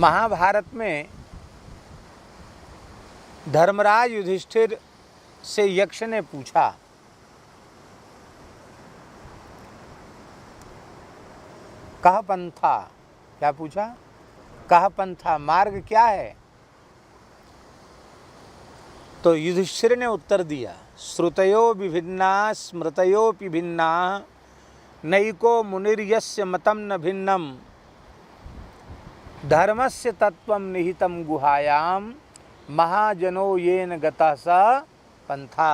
महाभारत में धर्मराज युधिष्ठिर से यक्ष ने पूछा, कह पंथा, क्या पूछा? कह पंथा, मार्ग क्या है? तो युधिष्ठिर ने उत्तर दिया, श्रुतयो विभिन्ना स्मृतयोपि भिन्ना नैको मुनिर्यस्य मतम न भिन्नम धर्मस्य तत्वम निहितम गुहायाम महाजनो येन गतः स पंथा।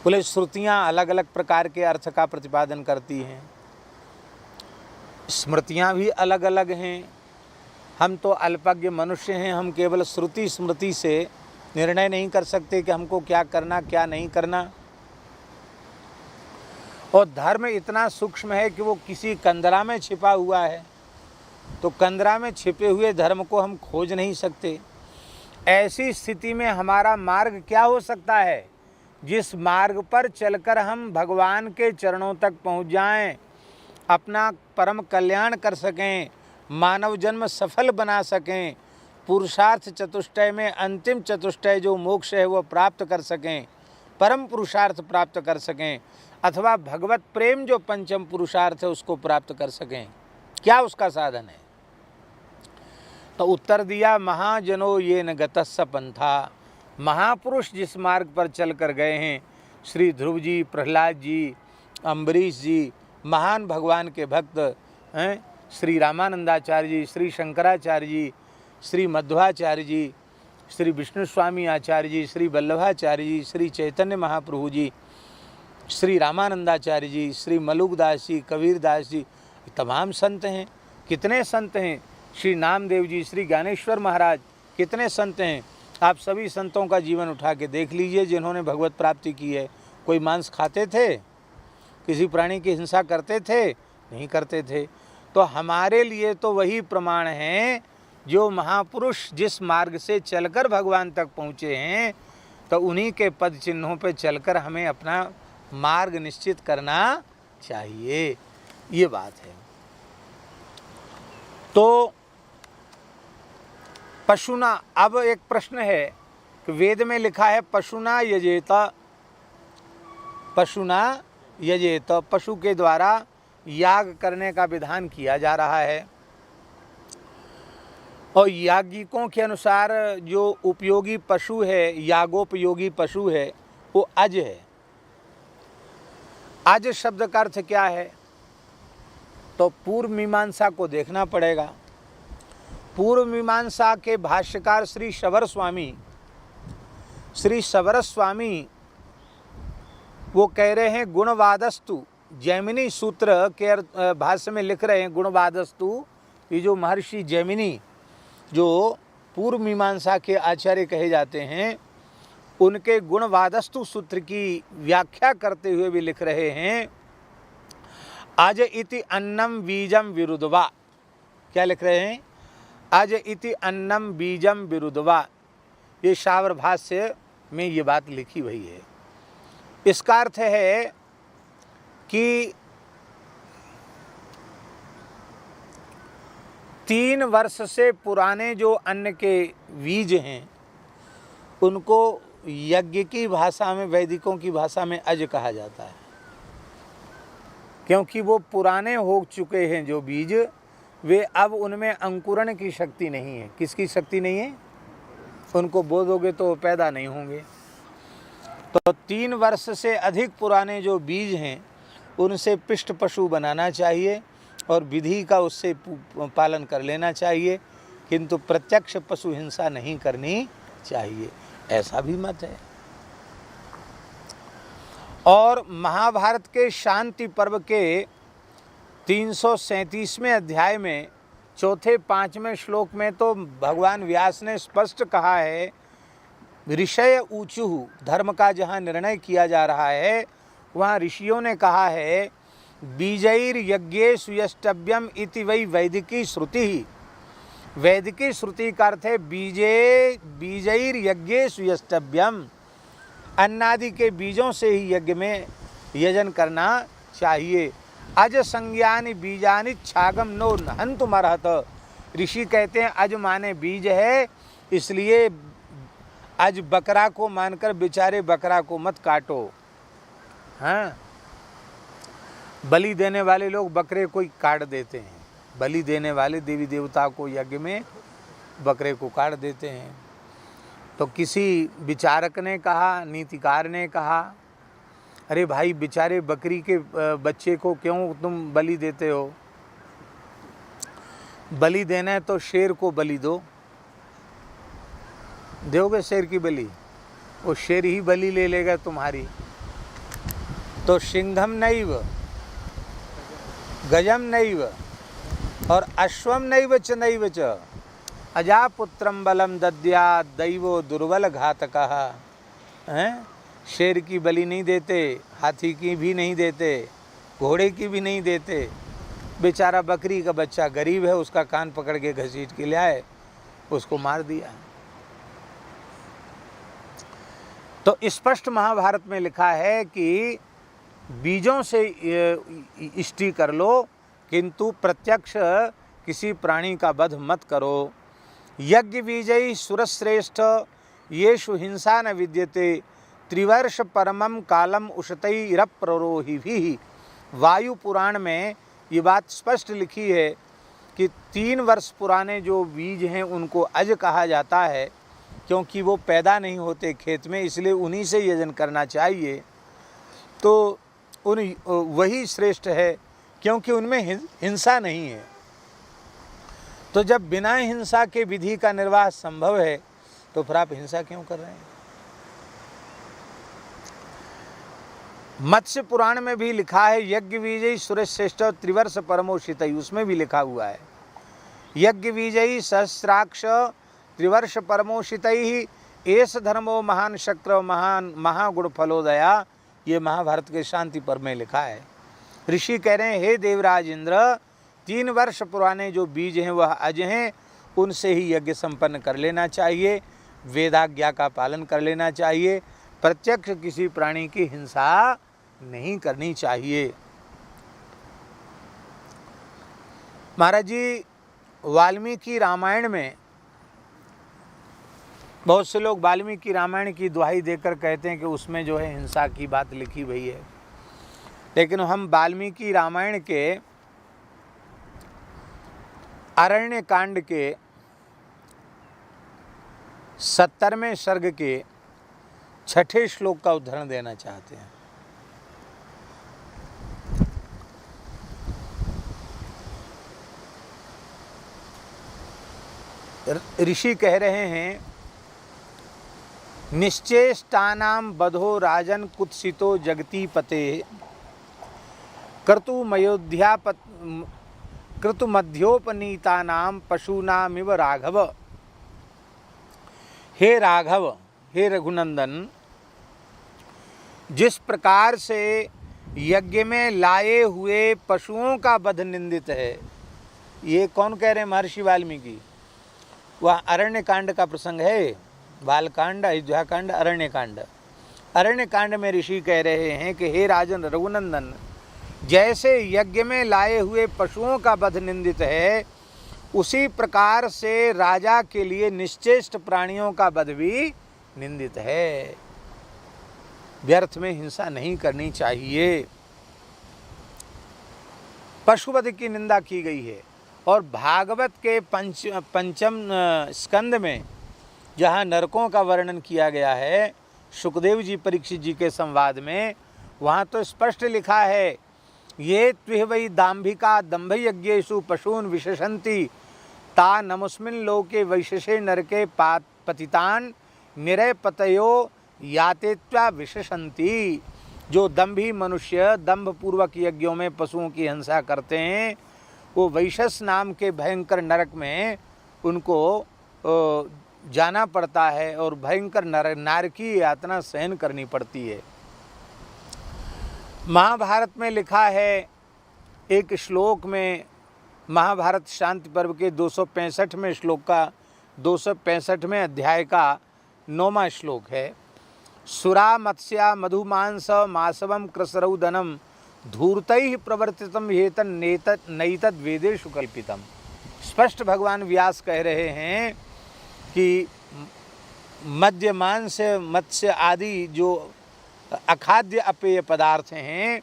बोले श्रुतियाँ अलग अलग प्रकार के अर्थ का प्रतिपादन करती हैं, स्मृतियाँ भी अलग अलग हैं। हम तो अल्पज्ञ मनुष्य हैं, हम केवल श्रुति स्मृति से निर्णय नहीं कर सकते कि हमको क्या करना क्या नहीं करना। और धर्म इतना सूक्ष्म है कि वो किसी कंदरा में छिपा हुआ है, तो कंदरा में छिपे हुए धर्म को हम खोज नहीं सकते। ऐसी स्थिति में हमारा मार्ग क्या हो सकता है? जिस मार्ग पर चलकर हम भगवान के चरणों तक पहुंच जाएं, अपना परम कल्याण कर सकें, मानव जन्म सफल बना सकें, पुरुषार्थ चतुष्टय में अंतिम चतुष्टय जो मोक्ष है वो प्राप्त कर सकें, परम पुरुषार्थ प्राप्त कर सकें, अथवा भगवत प्रेम जो पंचम पुरुषार्थ है उसको प्राप्त कर सकें, क्या उसका साधन है? तो उत्तर दिया, महाजनो ये न गतस्स पंथा। महापुरुष जिस मार्ग पर चल कर गए हैं, श्री ध्रुव जी, प्रहलाद जी, अम्बरीश जी, महान भगवान के भक्त हैं, श्री रामानंदाचार्य जी, श्री शंकराचार्य जी, श्री मध्वाचार्य जी, श्री विष्णु स्वामी आचार्य जी, श्री वल्लभाचार्य जी, श्री चैतन्य महाप्रभु जी, श्री रामानंदाचार्य जी, श्री मलुकदास जी, कबीरदास जी, तमाम संत हैं। कितने संत हैं? श्री नामदेव जी, श्री ज्ञानेश्वर महाराज, कितने संत हैं। आप सभी संतों का जीवन उठा के देख लीजिए जिन्होंने भगवत प्राप्ति की है। कोई मांस खाते थे? किसी प्राणी की हिंसा करते थे? नहीं करते थे। तो हमारे लिए तो वही प्रमाण हैं जो महापुरुष जिस मार्ग से चलकर भगवान तक पहुँचे हैं, तो उन्हीं के पद चिन्हों पर चलकर हमें अपना मार्ग निश्चित करना चाहिए। ये बात है। तो पशुना, अब एक प्रश्न है कि वेद में लिखा है पशुना यजेत, पशुना यजेत, पशु के द्वारा याग करने का विधान किया जा रहा है। और याज्ञिकों के अनुसार जो उपयोगी पशु है, यागोपयोगी पशु है, वो अज है। अज शब्द का अर्थ क्या है? तो पूर्व मीमांसा को देखना पड़ेगा। पूर्व मीमांसा के भाष्यकार श्री शबर स्वामी वो कह रहे हैं गुणवादस्तु, जैमिनी सूत्र के भाष्य में लिख रहे हैं गुणवादस्तु। ये जो महर्षि जैमिनी जो पूर्व मीमांसा के आचार्य कहे जाते हैं, उनके गुणवादस्तु सूत्र की व्याख्या करते हुए भी लिख रहे हैं, अज इति अन्नम बीजम विरुद्धवा। क्या लिख रहे हैं? अज इति अन्नम बीजम विरुद्धवा। ये शावर भाष्य में ये बात लिखी हुई है। इसका अर्थ है कि 3 वर्ष से पुराने जो अन्न के बीज हैं उनको यज्ञ की भाषा में, वैदिकों की भाषा में अज कहा जाता है, क्योंकि वो पुराने हो चुके हैं जो बीज, वे अब उनमें अंकुरण की शक्ति नहीं है। किसकी शक्ति नहीं है? उनको बो दोगे तो वो पैदा नहीं होंगे। तो 3 वर्ष से अधिक पुराने जो बीज हैं उनसे पिष्ट पशु बनाना चाहिए और विधि का उससे पालन कर लेना चाहिए, किंतु प्रत्यक्ष पशु हिंसा नहीं करनी चाहिए, ऐसा भी मत है। और महाभारत के शांति पर्व के 337वें अध्याय में 4-5वें श्लोक में तो भगवान व्यास ने स्पष्ट कहा है, ऋषय ऊचुः, धर्म का जहाँ निर्णय किया जा रहा है वहाँ ऋषियों ने कहा है, बीजैर यज्ञेषु यष्टव्यम इति वै वैदिकी श्रुति। वैदिकी श्रुति का अर्थ है बीजैर यज्ञेषु यष्टव्यम, अन्नादि के बीजों से ही यज्ञ में यजन करना चाहिए। अज संज्ञानि बीजानि छागम नो हंतुमर्हत। ऋषि कहते हैं अज माने बीज है, इसलिए अज बकरा को मानकर बेचारे बकरा को मत काटो। हाँ, बलि देने वाले लोग बकरे को ही काट देते हैं, बलि देने वाले देवी देवता को यज्ञ में बकरे को काट देते हैं। तो किसी विचारक ने कहा, नीतिकार ने कहा, अरे भाई बेचारे बकरी के बच्चे को क्यों तुम बलि देते हो? बलि देना है तो शेर को बलि दो। दोगे शेर की बलि, वो शेर ही बलि ले लेगा तुम्हारी। तो सिंघम नैव गजम नैव और अश्वम नैव च अजापुत्रम बलम दद्या दैवो दुर्बल घातकः। हैं, शेर की बलि नहीं देते, हाथी की भी नहीं देते, घोड़े की भी नहीं देते। बेचारा बकरी का बच्चा गरीब है, उसका कान पकड़ के घसीट के ले आए, उसको मार दिया। तो स्पष्ट महाभारत में लिखा है कि बीजों से इष्टि कर लो, किंतु प्रत्यक्ष किसी प्राणी का वध मत करो। यज्ञ बीजई सुरश्रेष्ठ येषु हिंसा न विद्यते त्रिवर्ष परमम कालम उशतई रप प्ररोहि भी। वायु पुराण में ये बात स्पष्ट लिखी है कि 3 वर्ष पुराने जो बीज हैं उनको अज कहा जाता है, क्योंकि वो पैदा नहीं होते खेत में, इसलिए उन्हीं से यजन करना चाहिए। तो वही श्रेष्ठ है, क्योंकि उनमें हिंसा नहीं है। तो जब बिना हिंसा के विधि का निर्वाह संभव है, तो फिर आप हिंसा क्यों कर रहे हैं? मत्स्य पुराण में भी लिखा है यज्ञ विजयी सुरश्रेष्ठ त्रिवर्ष परमोषितई, उसमें भी लिखा हुआ है यज्ञ विजयी सहस्राक्ष त्रिवर्ष परमोषितई एस धर्मो महान शक्र महान महागुण फलोदया। ये महाभारत के शांति पर्व में लिखा है। ऋषि कह रहे हैं हे देवराज इंद्र, 3 वर्ष पुराने जो बीज हैं वह अज हैं, उनसे ही यज्ञ संपन्न कर लेना चाहिए, वेदाज्ञा का पालन कर लेना चाहिए, प्रत्यक्ष किसी प्राणी की हिंसा नहीं करनी चाहिए। महाराज जी, वाल्मीकि रामायण में बहुत से लोग वाल्मीकि रामायण की दुहाई देकर कहते हैं कि उसमें जो है हिंसा की बात लिखी हुई है, लेकिन हम वाल्मीकि रामायण के अरण्य कांड के 70वें सर्ग के 6ठे श्लोक का उदाहरण देना चाहते हैं। ऋषि कह रहे हैं निश्चेष्टानाम बधो राजन कुत्सितो जगती पते क्रतुमध्योपनीतानाम पशूनामिव राघव। हे राघव, हे रघुनंदन, जिस प्रकार से यज्ञ में लाए हुए पशुओं का वध निंदित है, ये कौन कह रहे हैं? महर्षि वाल्मीकि। वह अरण्य कांड का प्रसंग है, बालकांड, अयोध्या कांड, अरण्य कांड। अरण्य कांड में ऋषि कह रहे हैं कि हे राजन रघुनंदन, जैसे यज्ञ में लाए हुए पशुओं का वध निंदित है, उसी प्रकार से राजा के लिए निश्चेष्ट प्राणियों का वध भी निंदित है। व्यर्थ में हिंसा नहीं करनी चाहिए। पशुवध की निंदा की गई है। और भागवत के पंचम स्कंद में जहाँ नरकों का वर्णन किया गया है, सुखदेव जी परीक्षित जी के संवाद में, वहाँ तो स्पष्ट लिखा है ये त्विह वै दाम्भिका दम्भ यज्ञेषु पशून विशेषन्ति ता नमुस्मिन् लोके वैशेषे नरके पतितान निरय पतयो यातेत्वा विशेषन्ति। जो दम्भी मनुष्य दम्भ पूर्वक यज्ञों में पशुओं की हिंसा करते हैं, वो वैशस नाम के भयंकर नरक में उनको जाना पड़ता है और भयंकर नारकीय यातना सहन करनी पड़ती है। महाभारत में लिखा है एक श्लोक में, महाभारत शांति पर्व के 265वें श्लोक का 265वें अध्याय का 9वां श्लोक है। सुरा मत्स्या मधुमांस मासवम कृसरौदनम धूर्तैः प्रवर्तितम हेतन नैतद वेदेषु कल्पितम। स्पष्ट भगवान व्यास कह रहे हैं कि मद्य मांस मत्स्य आदि जो अखाद्य अपेय पदार्थ हैं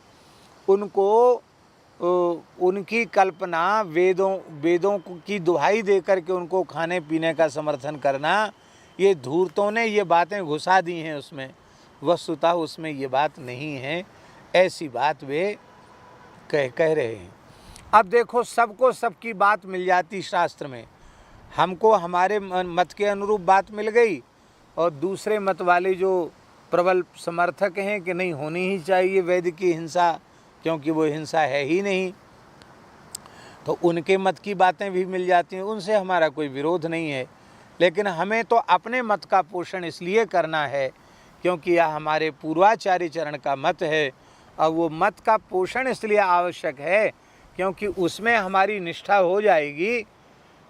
उनको उनकी कल्पना वेदों की दुहाई दे करके उनको खाने पीने का समर्थन करना, ये धूर्तों ने ये बातें घुसा दी हैं उसमें, वस्तुतः उसमें ये बात नहीं है, ऐसी बात वे कह रहे हैं। अब देखो, सबको सबकी बात मिल जाती शास्त्र में, हमको हमारे मत के अनुरूप बात मिल गई और दूसरे मत वाले जो प्रबल समर्थक हैं कि नहीं होनी ही चाहिए वैद्य की हिंसा, क्योंकि वो हिंसा है ही नहीं, तो उनके मत की बातें भी मिल जाती हैं, उनसे हमारा कोई विरोध नहीं है। लेकिन हमें तो अपने मत का पोषण इसलिए करना है क्योंकि यह हमारे पूर्वाचार्य चरण का मत है, और वो मत का पोषण इसलिए आवश्यक है क्योंकि उसमें हमारी निष्ठा हो जाएगी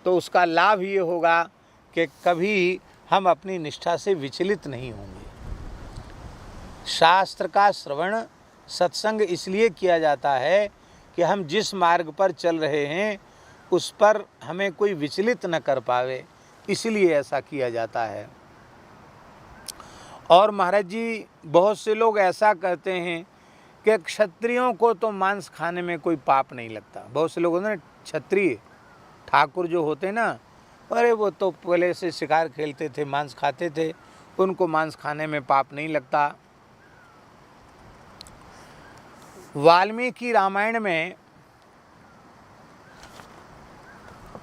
तो उसका लाभ ये होगा कि कभी हम अपनी निष्ठा से विचलित नहीं होंगे। शास्त्र का श्रवण सत्संग इसलिए किया जाता है कि हम जिस मार्ग पर चल रहे हैं उस पर हमें कोई विचलित न कर पावे, इसलिए ऐसा किया जाता है। और महाराज जी, बहुत से लोग ऐसा कहते हैं कि क्षत्रियों को तो मांस खाने में कोई पाप नहीं लगता। बहुत से लोग होते हैं क्षत्रिय ठाकुर जो होते ना, अरे वो तो पहले से शिकार खेलते थे, मांस खाते थे, उनको मांस खाने में पाप नहीं लगता। वाल्मीकि रामायण में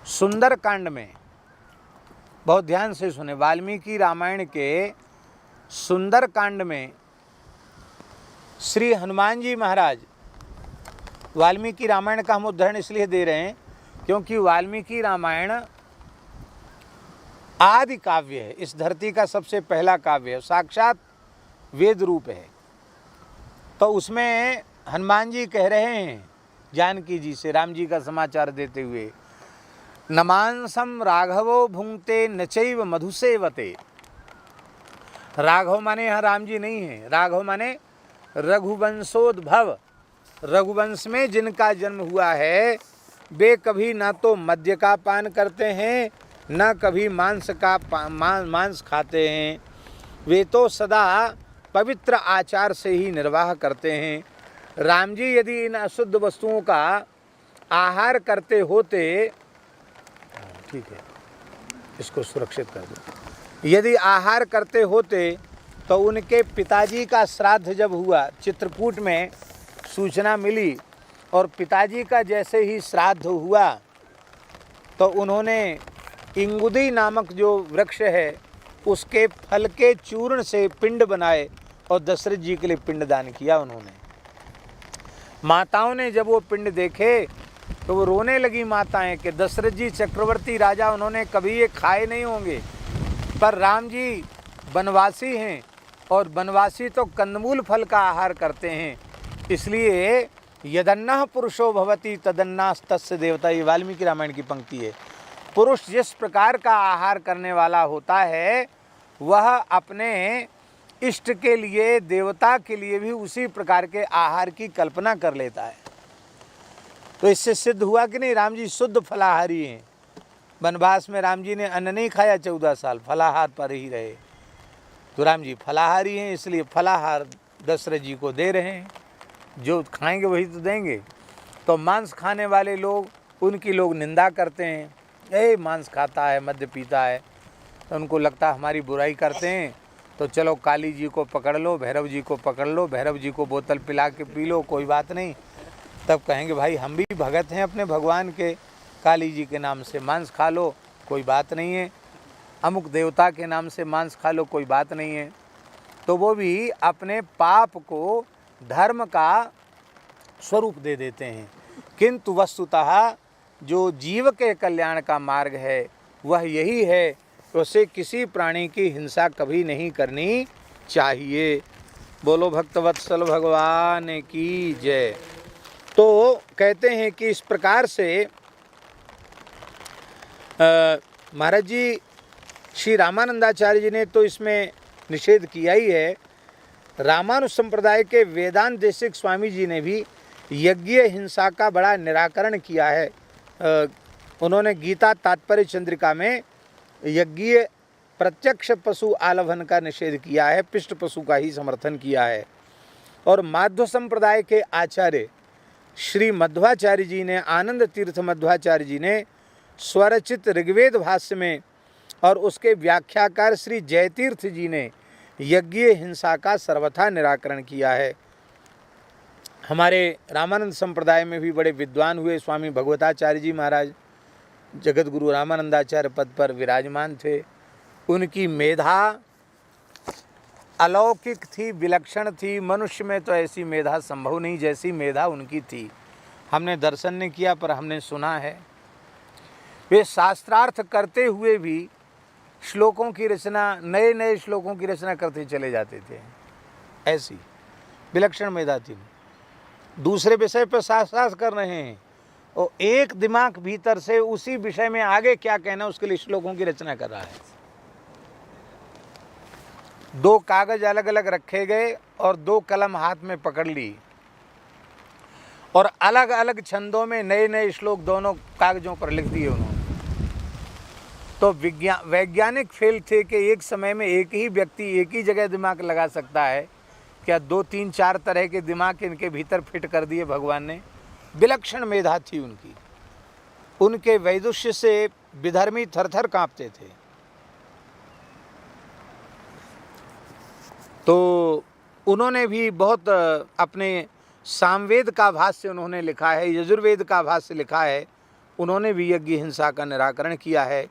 सुंदर कांड में, बहुत ध्यान से सुने, वाल्मीकि रामायण के सुंदर कांड में श्री हनुमान जी महाराज, वाल्मीकि रामायण का हम उदाहरण इसलिए दे रहे हैं क्योंकि वाल्मीकि रामायण आदि काव्य है, इस धरती का सबसे पहला काव्य है, साक्षात वेद रूप है। तो उसमें हनुमान जी कह रहे हैं जानकी जी से, राम जी का समाचार देते हुए, नमांसम राघवो भुंक्ते न चैव मधुसेवते। राघव माने यहाँ राम जी नहीं है, राघव माने रघुवंशोद्भव, रघुवंश में जिनका जन्म हुआ है वे कभी ना तो मद्य का पान करते हैं न कभी मांस खाते हैं, वे तो सदा पवित्र आचार से ही निर्वाह करते हैं। राम जी यदि इन अशुद्ध वस्तुओं का आहार करते होते, ठीक है इसको सुरक्षित कर दो, यदि आहार करते होते तो उनके पिताजी का श्राद्ध जब हुआ, चित्रकूट में सूचना मिली, और पिताजी का जैसे ही श्राद्ध हुआ तो उन्होंने इंगुदी नामक जो वृक्ष है उसके फल के चूर्ण से पिंड बनाए और दशरथ जी के लिए पिंड दान किया उन्होंने। माताओं ने जब वो पिंड देखे तो वो रोने लगी माताएं कि दशरथ जी चक्रवर्ती राजा, उन्होंने कभी ये खाए नहीं होंगे, पर राम जी वनवासी हैं और वनवासी तो कंदमूल फल का आहार करते हैं, इसलिए यदन्नः पुरुषो भवति तदन्नास्तस्य देवता। ये वाल्मीकि रामायण की पंक्ति है। पुरुष जिस प्रकार का आहार करने वाला होता है वह अपने इष्ट के लिए, देवता के लिए भी उसी प्रकार के आहार की कल्पना कर लेता है। तो इससे सिद्ध हुआ कि नहीं राम जी शुद्ध फलाहारी हैं। वनवास में राम जी ने अन्न नहीं खाया, 14 साल फलाहार पर ही रहे, तो राम जी फलाहारी हैं, इसलिए फलाहार दशरथ जी को दे रहे हैं, जो खाएंगे वही तो देंगे। तो मांस खाने वाले लोग, उनकी लोग निंदा करते हैं, ए मांस खाता है, मद्य पीता है, तो उनको लगता है हमारी बुराई करते हैं, तो चलो काली जी को पकड़ लो, भैरव जी को पकड़ लो, भैरव जी को बोतल पिला के पी लो, कोई बात नहीं। तब कहेंगे भाई हम भी भगत हैं अपने भगवान के, काली जी के नाम से मांस खा लो, कोई बात नहीं है, अमुक देवता के नाम से मांस खा लो, कोई बात नहीं है। तो वो भी अपने पाप को धर्म का स्वरूप दे देते हैं। किंतु वस्तुतः जो जीव के कल्याण का मार्ग है वह यही है, उसे किसी प्राणी की हिंसा कभी नहीं करनी चाहिए। बोलो भक्तवत्सल भगवान की जय। तो कहते हैं कि इस प्रकार से महाराज जी, श्री रामानंदाचार्य जी ने तो इसमें निषेध किया ही है। रामानुज संप्रदाय के वेदांत देशिक स्वामी जी ने भी यज्ञीय हिंसा का बड़ा निराकरण किया है। उन्होंने गीता तात्पर्य चंद्रिका में यज्ञीय प्रत्यक्ष पशु आलभन का निषेध किया है, पिष्ट पशु का ही समर्थन किया है। और माध्व संप्रदाय के आचार्य श्री मध्वाचार्य जी ने, आनंद तीर्थ मध्वाचार्य जी ने स्वरचित ऋग्वेद भाष्य में और उसके व्याख्याकार श्री जयतीर्थ जी ने यज्ञीय हिंसा का सर्वथा निराकरण किया है। हमारे रामानंद संप्रदाय में भी बड़े विद्वान हुए स्वामी भगवताचार्य जी महाराज जगत गुरु रामानंदाचार्य पद पर विराजमान थे। उनकी मेधा अलौकिक थी, विलक्षण थी। मनुष्य में तो ऐसी मेधा संभव नहीं जैसी मेधा उनकी थी। हमने दर्शन नहीं किया पर हमने सुना है। वे शास्त्रार्थ करते हुए भी श्लोकों की रचना, नए नए श्लोकों की रचना करते चले जाते थे। ऐसी विलक्षण मेधा थी। दूसरे विषय पर शास्त्रार्थ कर रहे हैं और एक दिमाग भीतर से उसी विषय में आगे क्या कहना उसके लिए श्लोकों की रचना कर रहा है। दो कागज अलग अलग रखे गए और दो कलम हाथ में पकड़ ली और अलग अलग छंदों में नए नए श्लोक दोनों कागजों पर लिख दिए उन्होंने। तो वैज्ञानिक फेल थे कि एक समय में एक ही व्यक्ति एक ही जगह दिमाग लगा सकता है। क्या 2, 3, 4 तरह के दिमाग इनके भीतर फिट कर दिए भगवान ने। विलक्षण मेधा थी उनकी। उनके वैदुष्य से विधर्मी थरथर कांपते थे। तो उन्होंने भी बहुत अपने सामवेद का भाष्य उन्होंने लिखा है, यजुर्वेद का भाष्य लिखा है। उन्होंने भी यज्ञ हिंसा का निराकरण किया है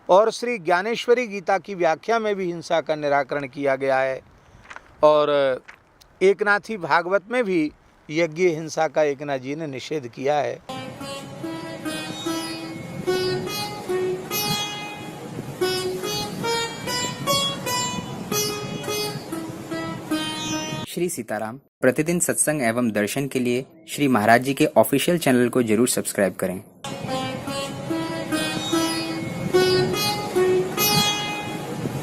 और श्री ज्ञानेश्वरी गीता की व्याख्या में भी हिंसा का निराकरण किया गया है। और एकनाथी भागवत में भी यज्ञ हिंसा का एकनाथ जी ने निषेध किया है। श्री सीताराम प्रतिदिन सत्संग एवं दर्शन के लिए श्री महाराज जी के ऑफिशियल चैनल को जरूर सब्सक्राइब करें।